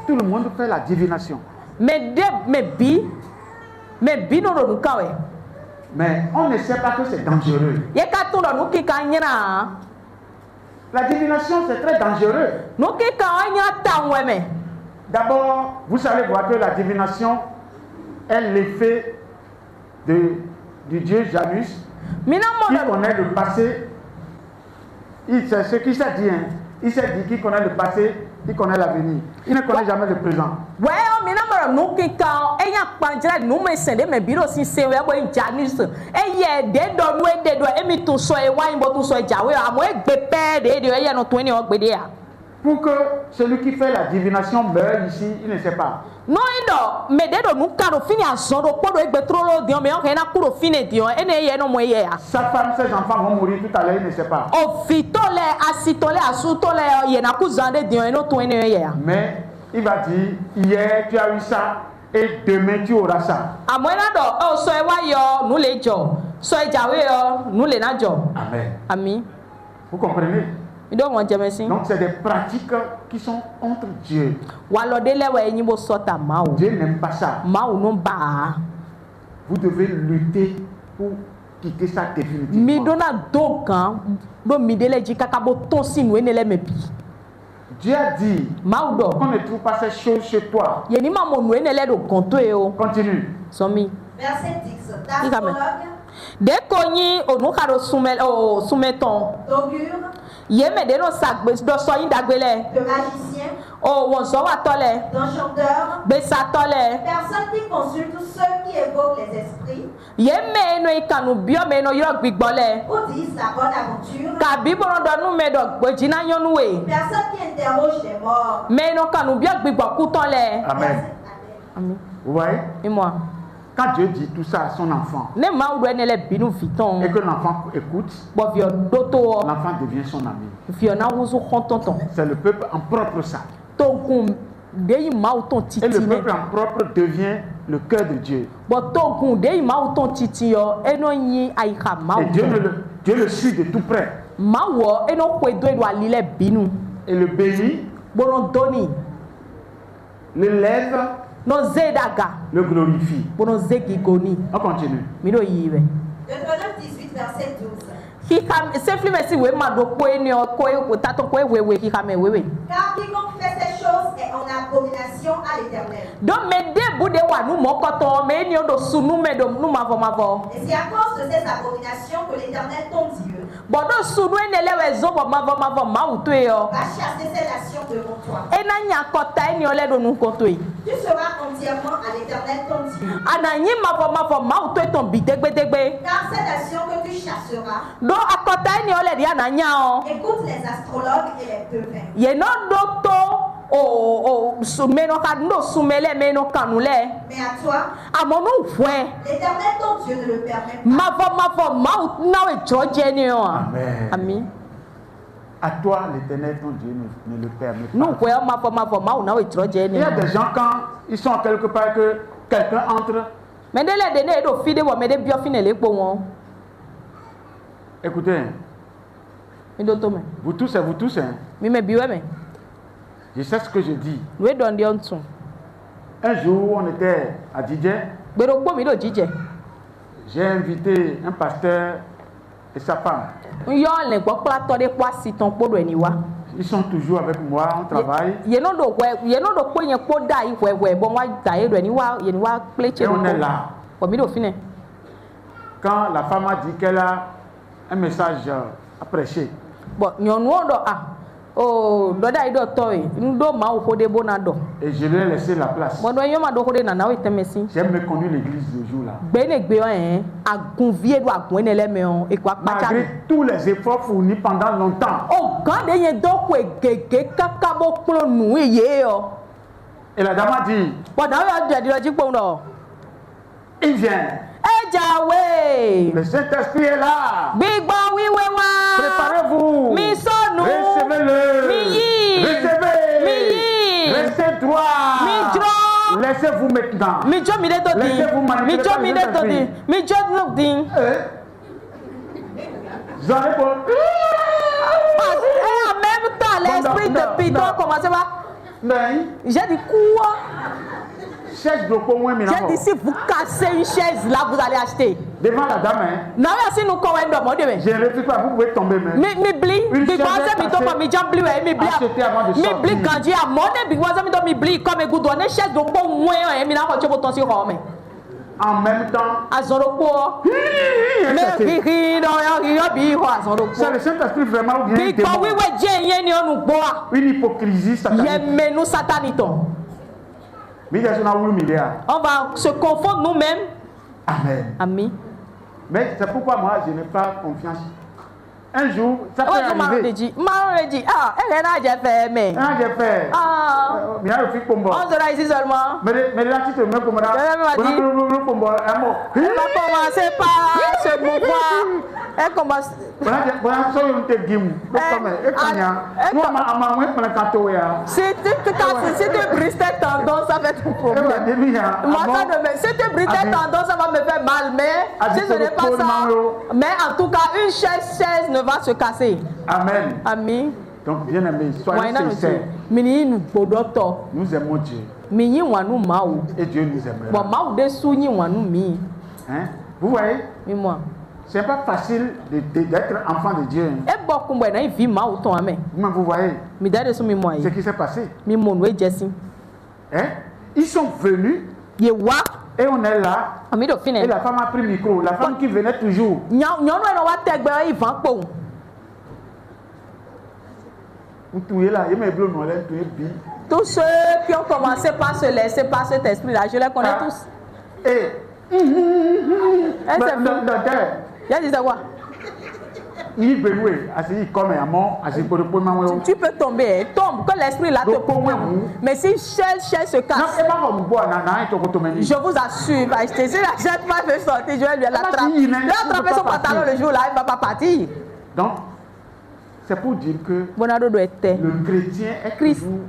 tout le monde fait la divination. Mais on ne sait pas que c'est dangereux. La divination, c'est très dangereux. D'abord, vous savez voir que la divination est l'effet du dieu Janus, qui connaît le passé. C'est ce qu'il s'est dit. Il s'est dit qu'il connaît le passé, il connaît l'avenir. Il ne connaît jamais le présent. Pour que celui qui fait la divination meure ici, il ne sait pas. Sa femme, ses enfants vont mourir tout à l'heure, il ne sait pas. Mais il va dire, hier tu as eu ça et demain tu auras ça. Amen. Vous comprenez? Donc c'est des pratiques qui sont contre Dieu. Dieu n'aime pas ça. Vous devez lutter pour quitter ça définitivement. Dieu a dit, on ne trouve pas ces choses chez toi. Continue. Verset 10. D'astrologue, d'augure, de magicien, d'enchanteur, personne qui consulte ceux qui évoquent les esprits, ou disent la bonne aventure, personne qui interroge les morts. Amen. Amen. Vous voyez? Et moi? Quand Dieu dit tout ça à son enfant, et que l'enfant écoute, l'enfant devient son ami. C'est le peuple en propre ça. Et le peuple en propre devient le cœur de Dieu. Bon togun de ma ou ton titi yo eno yin aika ma Et Dieu le suit de tout près. Ma wo eno kwedo edo alile binu. Et le bénit, Bonon doni le lève, no zedaga le glorifie. bonon zegigoni. On continue. Mido yiwe. Deutéronome 18, verset 12. Hikam sefli mesi we ma do ko eni o ko e tato ko e wewe hikame wewe. Car quiconque fait ces choses est en abomination à l'Éternel. Donc me de bude wa nu mokoto me eni o do sunu me do nu mavo. Et c'est à cause de ces abominations que l'Éternel, ton Dieu, Bodo sunu enelewe zo bo mavo ma uto e yo. va chasser ces nations devant toi. Ena nya kota eni o le do nu koto e. Tu seras entièrement à l'Éternel, ton Dieu. Ananyi mavo ma uto e ton bidegbe. Car ces nations que tu chasseras, Do akota eni o le di ananya o. écoute les astrologues et les devins. Ye no doto o sumeno kando sumele meno kanule. Mais à toi, Amonu fwe. l'Éternel, ton Dieu, ne le permet pas. Mavo ma ut na we jojeni o. Amen. Amen. À toi, l'Éternel, ton Dieu, ne le permet pas. Nou kwe mavo ma una we Il jojeni. y a des gens, quand ils sont quelque part, que quelqu'un entre. Mendele de ne do fide wo mede bio fine le po won. Écoutez, Mi do to me. vous tous, hein, Mi me biwe me. je sais ce que je dis. We don di ontun. Un jour, on était à Didier. Gbero gbo mi do jije. J'ai invité un pasteur et sa femme. Yo le gbo plato de po asitan podo eni wa. Ils sont toujours avec moi, on travaille. Ye no do po yen po da yi we bo wa da ye do eni wa pleche. Et on est là. Po mi do fine. Quand la femme a dit qu'elle a un message à prêcher, Bon, nyonu do do da ido toy ndo ma o kode bona do. et je lui ai laissé la place. Bon do yoma do kode na na we temesi. J'ai méconnu l'église ce jour-là. Gbene gbe agun vie do agun enele me on e kwa pacha. Malgré tous les efforts fournis pendant longtemps. O gan de yen do ko egege kaka bo klo nu ye yo. Et la dame a dit, Bon da yo de lo jipo ndo. il vient. Ejawe. Le Saint-Esprit est là. Gbigbo wiwe wa. Préparez-vous. Mi sonu. Recevez-le. Mi yi. Recevez. Mi yi. Restez droit. Mi dro. Laissez-vous maintenant. Mi jo mi de to di. Laissez-vous manipuler Mi jo par mi le de to di. Saint-Esprit. Mi jo no di. Vous allez pour... Et en même temps, l'esprit Non, de Python non. commençait à... Mais, J'ai dit quoi? chaise de quoi moins J'ai maintenant. dit si vous cassez une chaise là, vous allez acheter. Devant la dame, hein, Non, mais si nous commandons, je ne refuse pas, vous pouvez tomber même. mi bli, Une mi chaise boise mi to cassée. pa mi jam bli we mi bli. Achetez avant de Mi sortir. bli ganji a mone bi boise mi to mi bli comme goudou ne chaise do po mwen mi na ko chobo ton si ko me. En même temps, Azoro po. Me ri no yo bi ho azoro po. c'est le Saint-Esprit vraiment ou bien Bi ko wi we je yen ni onu gbo a. une hypocrisie satanique. Ye menu sataniton. Mais il y a une amour milliard. On va se confondre nous-mêmes. Amen. Ami. Mais c'est pourquoi moi, je n'ai pas confiance. Un jour, ça peut Ouais, je m'en arriver. dit. M'en dit. Ah, elle a déjà fait, mais. Ah, j'ai fait. Ah. Mais il y a le fils pour moi. On sera ici seulement. Mais là, tu te mets comme ça. Elle m'a dit. Elle va commencer par se mouvoir. Elle commence. Si tu brises tes tendons, ça va être un problème. Moi, ça ne me. Si tu brises tes tendons, ça va me faire mal. Mais si ce n'est pas ça. Mais en tout cas, une chaise ne va se casser. Amen. Ami. Donc, bien aimé, soyez sincères. Mini nous bodoto. Nous aimons Dieu. Mini wanu mau. Et Dieu nous aimera. Bon, mau de souni wanu mi. Hein? Vous voyez? Mi moi. C'est pas facile d'être enfant de Dieu. E beaucoup na vie mau ton amen. Mais vous voyez Mi dade so mi moi. ce qui s'est passé. Mi mon we jesi. Hein? Ils sont venus Ye wa. et on est là. Ami do fine. Et la femme a pris le micro. La femme qui venait toujours. Nyonu no wa tegbe ivan po. Tous ceux qui ont commencé par se laisser par cet esprit-là, je les connais tous. Et Il dit quoi? Tu peux tomber, tombe, que l'esprit là te pomme. Mais si chaise se casse, je vous assure, si la chaise va me sortir, je vais lui l'attraper. Il va attraper son pantalon le jour là, il ne va pas partir. Donc, c'est pour dire que le chrétien est toujours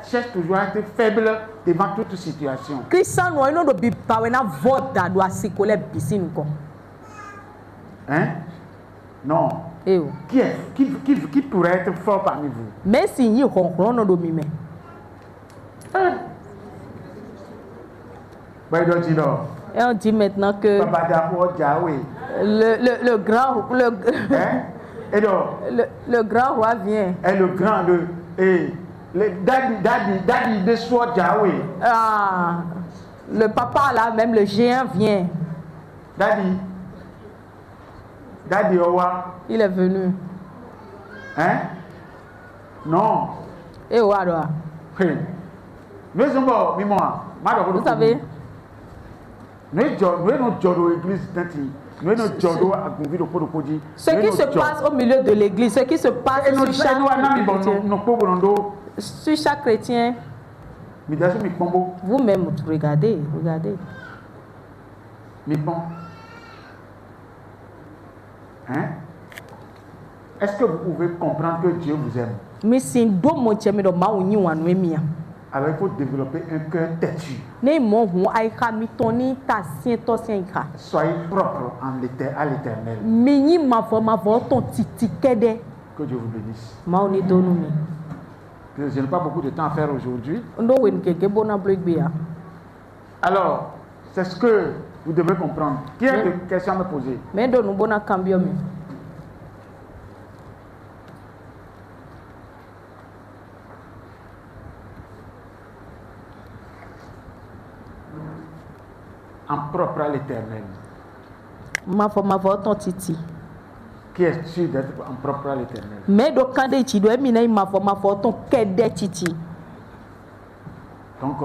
cherche toujours à être faible devant toute situation. Christian no ino do bi pawena voda do asikole bisin ko. Hein? Non. Eh. Qui pourrait être fort parmi vous? Mais si yi ronron no do mi me. Et on dit maintenant que le grand le grand roi vient. Et le grand daddy de soi Jahwe. Ah, le papa là même le géant vient. Daddy Owa. Il est venu. Hein? Non. Et Owa. Vous savez? Ce qui se passe au milieu de l'église, ce qui se passe sur chaque chrétien, vous-même regardez. Hein? Est-ce que vous pouvez comprendre que Dieu vous aime? Alors il faut développer un cœur têtu. Soyez propre à l'Éternel. Que Dieu vous bénisse. Je n'ai pas beaucoup de temps à faire aujourd'hui. Alors, c'est ce que vous devez comprendre. Qui a des questions à me poser? En propre à l'Éternel. Qui est sûr d'être en propre à l'Éternel? Donc,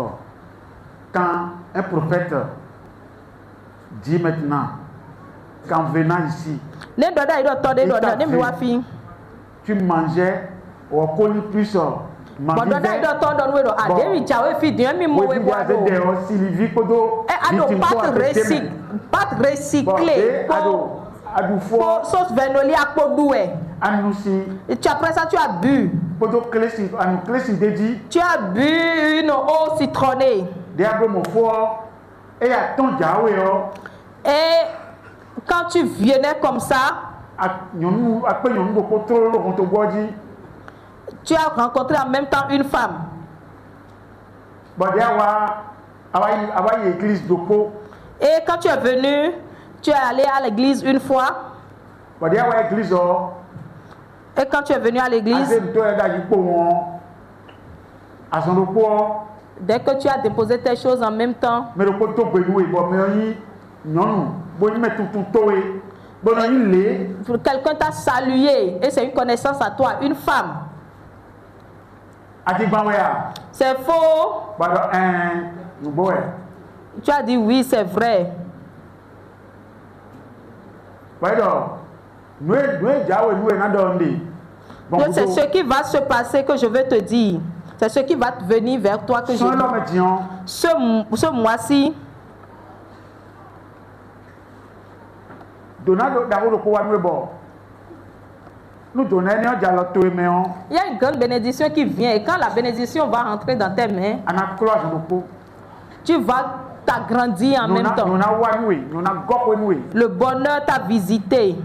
quand un prophète dit maintenant qu'en venant ici, tu mangeais au colis plus pas recyclé. Sauce vénoli à Podoué. Et tu après ça tu as bu. Tu as bu une eau citronnée. Et quand tu venais comme ça, tu as rencontré en même temps une femme. Et quand tu es venu, tu es allé à l'église une fois. Et quand tu es venu à l'église, dès que tu as déposé tes choses en même temps, quelqu'un t'a salué et c'est une connaissance à toi, une femme. C'est faux. Tu as dit oui, c'est vrai. C'est ce qui va se passer que je veux te dire. C'est ce qui va venir vers toi que je veux. Ce mois-ci, il y a une grande bénédiction qui vient et quand la bénédiction va rentrer dans tes mains, tu vas t'agrandir en même temps. Le bonheur t'a visité.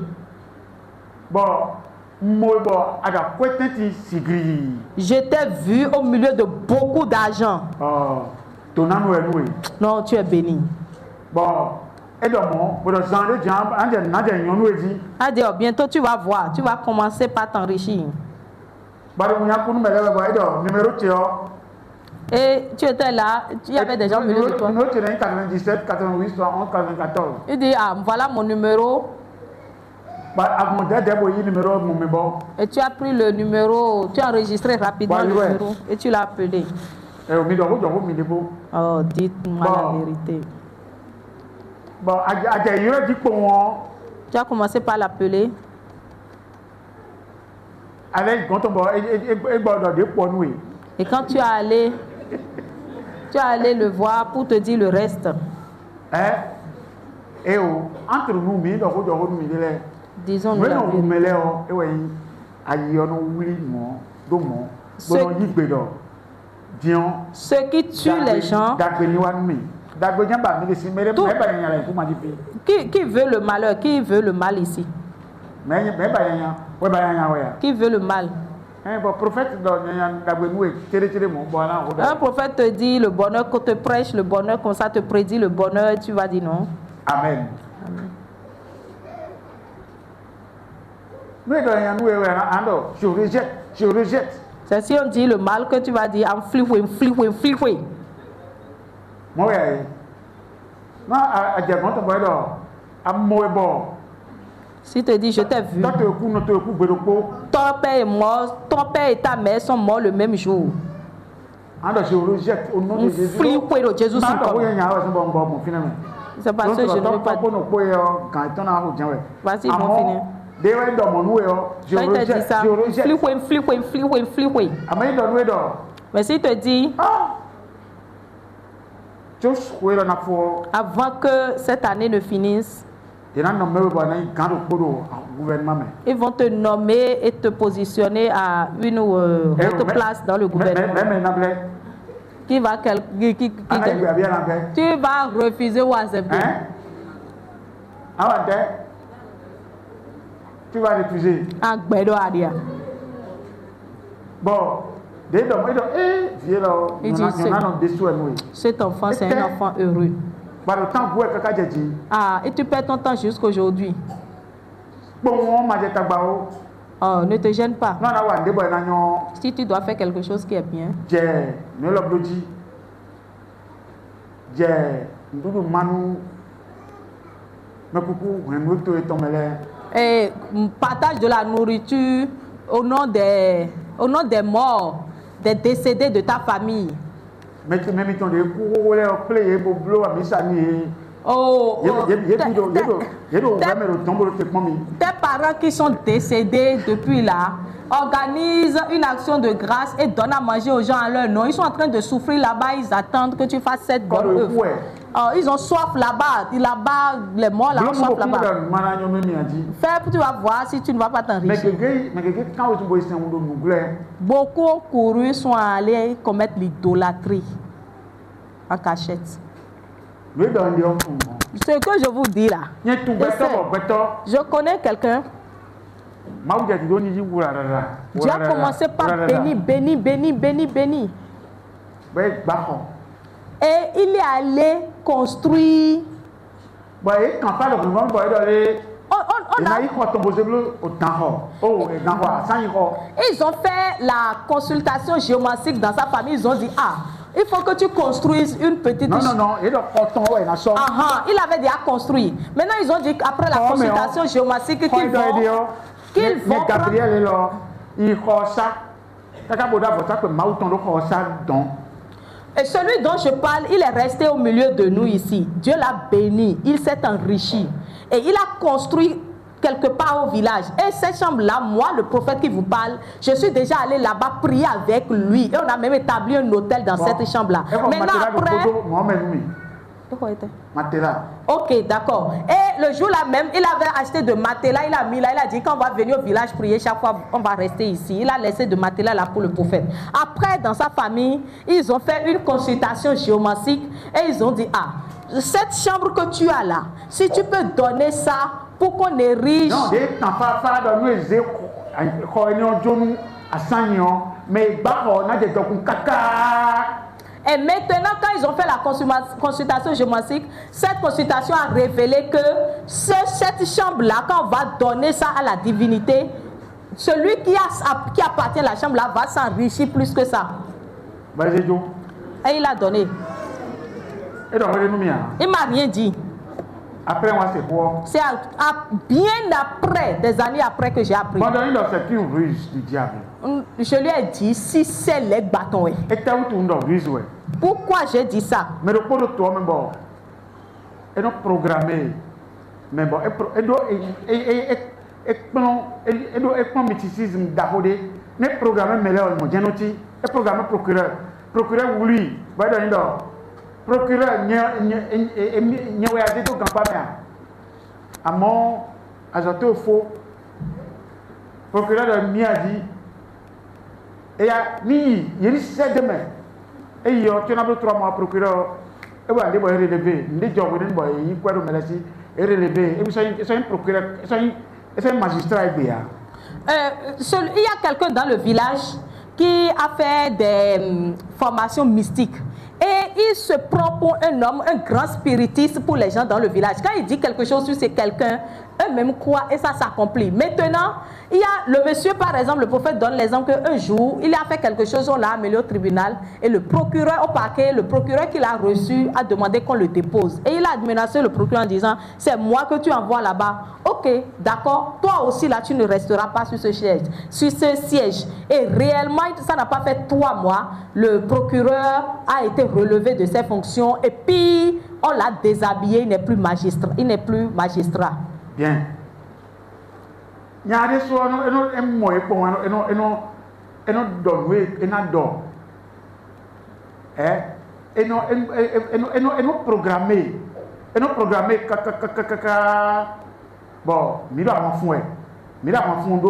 Je t'ai vu au milieu de beaucoup d'argent. Non, tu es béni. Bientôt tu vas voir, tu vas commencer par t'enrichir. Et tu étais là, il y avait des gens au milieu de toi. 97, 88, 71, 94. Il dit, ah, voilà mon numéro. Et tu as pris le numéro, tu as enregistré rapidement le numéro et tu l'as appelé. Oh, dites-moi la vérité. Tu as commencé par l'appeler. Et quand tu es allé le voir pour te dire le reste. Entre nous, disons-nous la vérité. Dion. Ceux qui tuent les gens, qui veut le malheur, qui veut le mal ici? Qui veut le mal? Un prophète te dit le bonheur qu'on te prêche, le bonheur comme ça te prédit le bonheur, tu vas dire non. Amen. Je rejette, je rejette. C'est si on dit le mal que tu vas dire, si te dit je t'ai vu, ton père est mort, ton père et ta mère sont morts le même jour. Je rejette au nom de Jésus. C'est parce que je ne veux pas. Vas-y, bon finir. Je rejette, je rejette. Mais s'il te dit, avant que cette année ne finisse, ils vont te nommer et te positionner à une haute place dans le gouvernement. Qui va tu vas refuser ou accepter? Tu vas refuser. Bon, cet enfant, c'est un enfant heureux. Ah, et tu perds ton temps jusqu'aujourd'hui. Oh, ne te gêne pas. Si tu dois faire quelque chose qui est bien. Et partage de la nourriture au nom des morts, des décédés de ta famille. Oh, tes parents qui sont décédés depuis là organisent une action de grâce et donnent à manger aux gens à leur nom. Ils sont en train de souffrir là-bas, ils attendent que tu fasses cette bonne œuvre. Ils ont soif là-bas, les morts là ont soif là-bas. Fais, tu vas voir si tu ne vas pas t'enrichir. Beaucoup ont couru, sont allés commettre l'idolâtrie en cachette. Ce que je vous dis là, je connais quelqu'un. Dieu a commencé par bénir. Et il est allé construire. Ils ont fait la consultation géomatique dans sa famille. Ils ont dit, il faut que tu construises une petite... Non, il avait déjà construit. Maintenant, ils ont dit qu'après la consultation géomatique, qu'ils vont... Et celui dont je parle, il est resté au milieu de nous ici. Dieu l'a béni, il s'est enrichi. Et il a construit quelque part au village. Et cette chambre-là, moi, le prophète qui vous parle, je suis déjà allé là-bas prier avec lui. Et on a même établi un hôtel dans cette chambre-là. Maintenant, après... Ok, d'accord. Et le jour-là même, il avait acheté de matelas, il a mis là, il a dit qu'on va venir au village prier chaque fois, on va rester ici. Il a laissé de matelas là pour le prophète. Après, dans sa famille, ils ont fait une consultation géomatique et ils ont dit, cette chambre que tu as là, si tu peux donner ça pour qu'on érige... Et maintenant, quand ils ont fait la consultation géomatique, cette consultation a révélé que cette chambre-là, quand on va donner ça à la divinité, celui qui appartient à la chambre-là va s'enrichir plus que ça. Et il a donné. Il m'a rien dit. Après moi, c'est quoi? C'est bien après, des années après que j'ai appris. C'est une ruse du diable. Je lui ai dit, si c'est les bâtons. Pourquoi j'ai dit ça? Mais le pot de toi, même bon, et non programmé, mais bon, et non mysticisme d'abordé, mais programmé, mais là, on m'a dit, et programmé procureur, oui, va dans procureur, n'y a pas de campagne. À mon, ajouté au faux, procureur de Miadi, et à ni, il y a 7 demain. Et il y a 3 mois procureur. Et voilà, il va relever. Les gens qui ont été quoi de merci et relever. Et c'est un procureur, c'est un magistrat. Il y a quelqu'un dans le village qui a fait des formations mystiques. Et il se prend pour un homme, un grand spiritiste pour les gens dans le village. Quand il dit quelque chose sur c'est quelqu'un, eux-mêmes croient et ça s'accomplit. Maintenant, il y a le monsieur, par exemple, le prophète donne l'exemple qu'un jour, il a fait quelque chose, on l'a amené au tribunal et le procureur au parquet, le procureur qu'il a reçu a demandé qu'on le dépose. Et il a menacé le procureur en disant, c'est moi que tu envoies là-bas. Ok, d'accord, toi aussi là, tu ne resteras pas sur ce siège. Et réellement, ça n'a pas fait 3 mois. Le procureur a été relevé de ses fonctions et puis on l'a déshabillé, il n'est plus magistrat. Bien. Il y a des soins, programmé. Bon, mira en fond. Mira en fond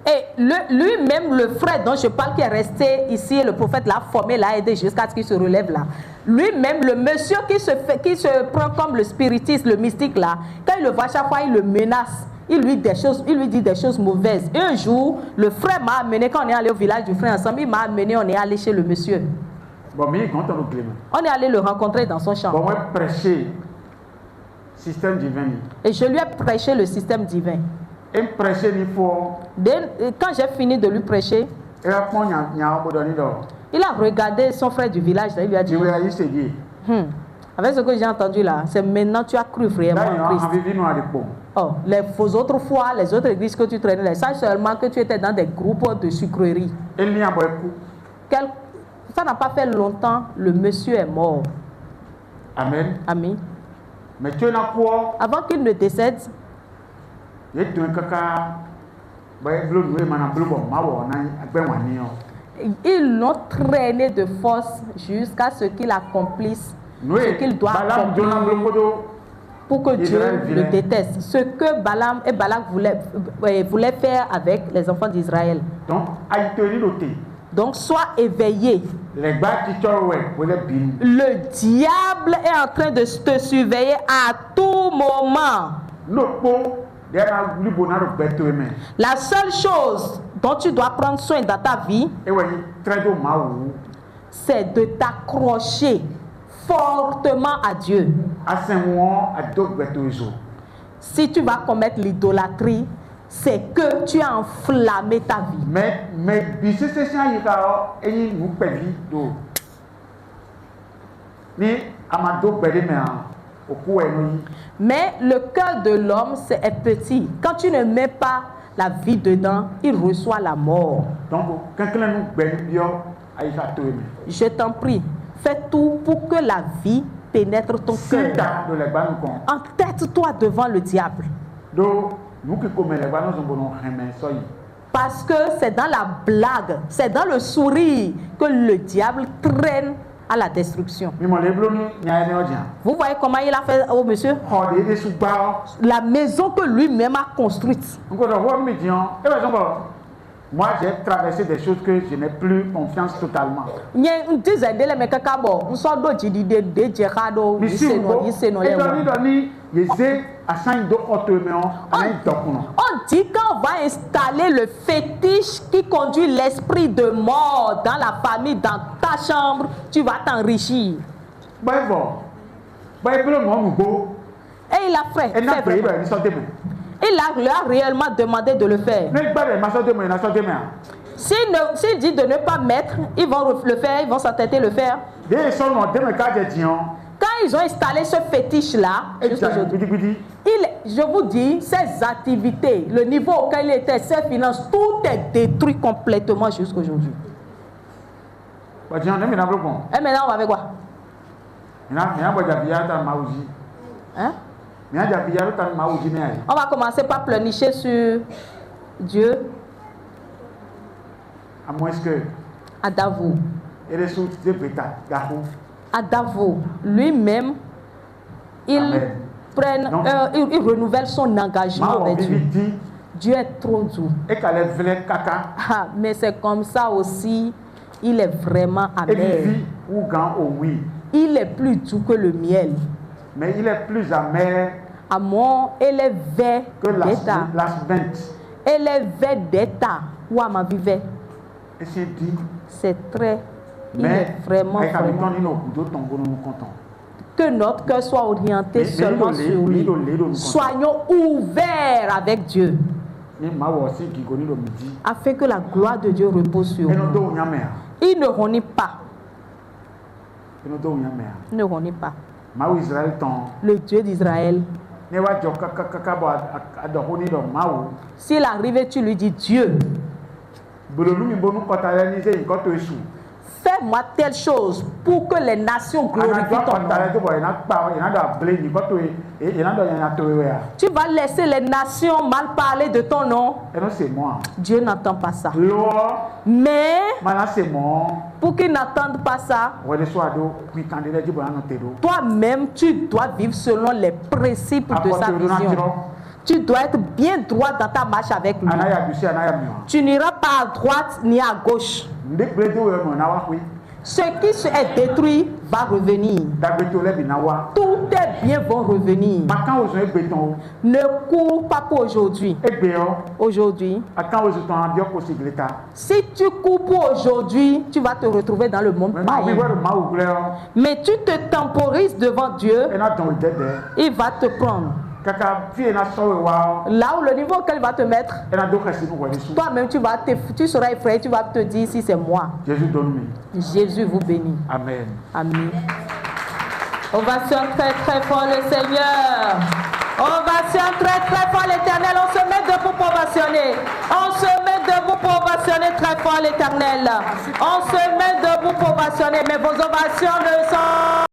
et lui-même, le frère dont je parle qui est resté ici, le prophète l'a formé, l'a aidé jusqu'à ce qu'il se relève là. Lui-même, le monsieur qui se prend comme le spiritiste, le mystique là, quand il le voit chaque fois, il le menace. Il lui dit des choses mauvaises. Et un jour, le frère m'a amené, quand on est allé au village du frère ensemble, il m'a amené, on est allé chez le monsieur. Bon, mais on est allé le rencontrer dans son champ. Bon, moi, prêcher système divin. Et je lui ai prêché le système divin. Quand j'ai fini de lui prêcher, il a regardé son frère du village, il lui a dit, avec ce que j'ai entendu là, c'est maintenant tu as cru vraiment en Christ. Oh, les autres fois, les autres églises que tu traînais, sache seulement que tu étais dans des groupes de sucreries. Ça n'a pas fait longtemps, le monsieur est mort. Amen. Amen. Mais tu as quoi? Avant qu'il ne décède, ils l'ont traîné de force jusqu'à ce qu'il accomplisse ce qu'il doit accomplir pour que Dieu le déteste. Ce que Balaam et Balak voulaient faire avec les enfants d'Israël. Donc, sois éveillé. Le diable est en train de te surveiller à tout moment. La seule chose dont tu dois prendre soin dans ta vie, c'est de t'accrocher fortement à Dieu. Si tu vas commettre l'idolâtrie, c'est que tu as enflammé ta vie. Mais le cœur de l'homme est petit. Quand tu ne mets pas la vie dedans, il reçoit la mort. Je t'en prie, fais tout pour que la vie pénètre ton cœur. Entête-toi devant le diable. Parce que c'est dans la blague, c'est dans le sourire que le diable traîne à la destruction. Vous voyez comment il a fait au monsieur? La maison que lui-même a construite. Moi, j'ai traversé des choses que je n'ai plus confiance totalement. On dit qu'on va installer le fétiche qui conduit l'esprit de mort dans la famille, dans ta chambre, tu vas t'enrichir. Et il a fait. Il lui a réellement demandé de le faire. S'il dit de ne pas mettre, ils vont le faire, ils vont s'entêter le faire. Quand ils ont installé ce fétiche-là, je vous dis, ses activités, le niveau auquel il était, ses finances, tout est détruit complètement jusqu'à aujourd'hui. Et maintenant, on va avec quoi? Hein? On va commencer par pleurnicher sur Dieu. Adavo. Adavo, lui-même, il renouvelle son engagement avec Dieu. Dieu est trop doux. Et qu'elle est vraie caca. Ah, mais c'est comme ça aussi, il est vraiment Et amer. vit ou gan au oui. Il est plus doux que le miel. Mais il est plus amer Amor, ele é vé que d'État. las ventes. Ele é vé d'État. Ou à ma vivre. Et c'est dit. C'est très. Il Mais est vraiment, avec vraiment. Hamilton, il a d'autres tombes, nous comptons. Que notre cœur soit orienté seulement sur lui. Soyons ouverts avec Dieu. Afin que la gloire de Dieu repose sur nous. Il ne renie pas. Il ne renie pas. Le Dieu d'Israël. S'il arrive et tu lui dis Dieu, fais-moi telle chose pour que les nations glorifient ton nom. Tu vas laisser les nations mal parler de ton nom. Dieu n'entend pas ça. Mais pour qu'ils n'entendent pas ça, toi-même, tu dois vivre selon les principes de sa vision. Tu dois être bien droit dans ta marche avec lui. Tu n'iras pas à droite ni à gauche. Ce qui est détruit va revenir. Tout est bien vont revenir. Ne cours pas pour aujourd'hui. Aujourd'hui. Si tu cours pour aujourd'hui, tu vas te retrouver dans le monde païen. Mais tu te temporises devant Dieu, il va te prendre. Là où le niveau qu'elle va te mettre, toi-même tu seras effrayé, tu vas te dire si c'est moi. Jésus vous bénit. Amen. Amen. Ovation très très fort le Seigneur. Ovation très très fort l'Éternel. On se met debout pour ovationner. On se met debout pour ovationner très fort l'Éternel. On se met debout pour ovationner. Mais vos ovations ne sont